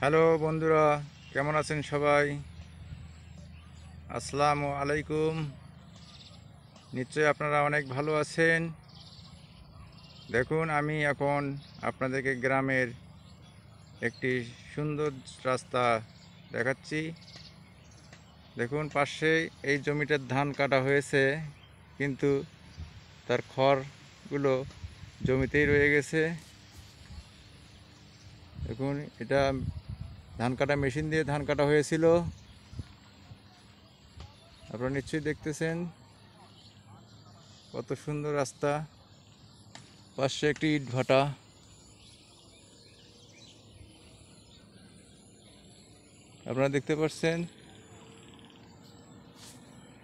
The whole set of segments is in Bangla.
হ্যালো বন্ধুরা, কেমন আছেন সবাই? আসসালামু আলাইকুম। নিশ্চয়ই আপনারা অনেক ভালো আছেন। দেখুন, আমি এখন আপনাদেরকে গ্রামের একটি সুন্দর রাস্তা দেখাচ্ছি। দেখুন, পাশে এই জমিটার ধান কাটা হয়েছে, কিন্তু তার খড়গুলো জমিতেই রয়ে গেছে। দেখুন, এটা ধান কাটা মেশিন দিয়ে ধান কাটা হয়েছিল। আপনারা নিশ্চয়ই দেখতেছেন কত সুন্দর রাস্তা। পাশে একটি ইট ভাটা। আপনারা দেখতে পাচ্ছেন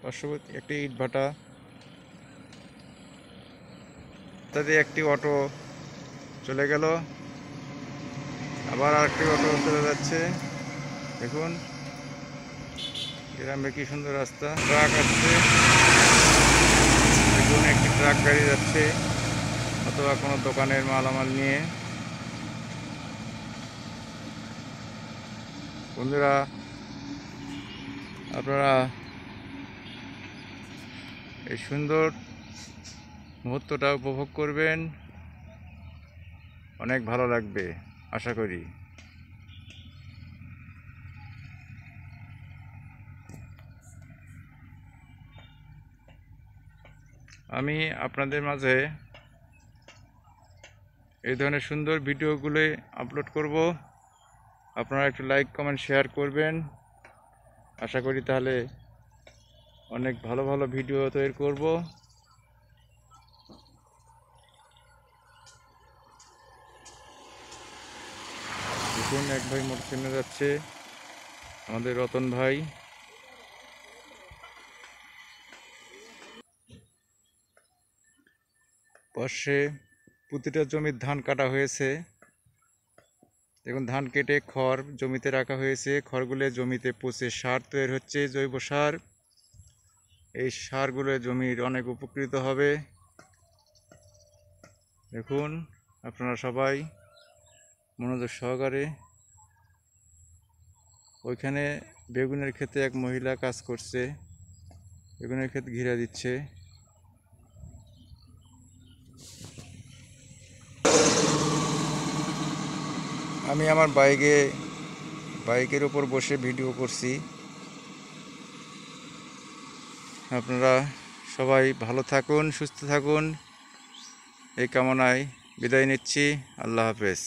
পার্শ্ববর্তী একটি ইট ভাটা। তাতে একটি অটো চলে গেল, আবার আরেকটি অটো চলে যাচ্ছে। দেখুন গ্রামে কি সুন্দর রাস্তা। ট্রাক আসছে, দেখুন একটি ট্রাক গাড়ি যাচ্ছে, অথবা কোনো দোকানের মালামাল নিয়ে। বন্ধুরা, আপনারা এই সুন্দর মুহূর্তটা উপভোগ করবেন, অনেক ভালো লাগবে আশা করি। আমি আপনাদের মাঝে এই ধরনের সুন্দর ভিডিওগুলো আপলোড করব। আপনারা একটু লাইক কমেন্ট শেয়ার করবেন, আশা করি তাহলে অনেক ভালো ভালো ভিডিও তৈরি করব। দেখুন, এক ভাই মোটরসাইকেলে যাচ্ছে, আমাদের রতন ভাই। পাশে প্রতিটা জমির ধান কাটা হয়েছে। দেখুন, ধান কেটে খড় জমিতে রাখা হয়েছে। খড়গুলো জমিতে পচে সার তৈরি হচ্ছে, জৈব সার। এই সারগুলো জমির অনেক উপকৃত হবে। দেখুন, আপনারা সবাই মনোযোগ সহকারে। ওইখানে বেগুনের ক্ষেতে এক মহিলা কাজ করছে, বেগুনের ক্ষেত ঘিরা দিচ্ছে। আমি আমার বাইকের উপর বসে ভিডিও করছি। আপনারা সবাই ভালো থাকুন, সুস্থ থাকুন, এই কামনায় বিদায় নিচ্ছি। আল্লাহ হাফেজ।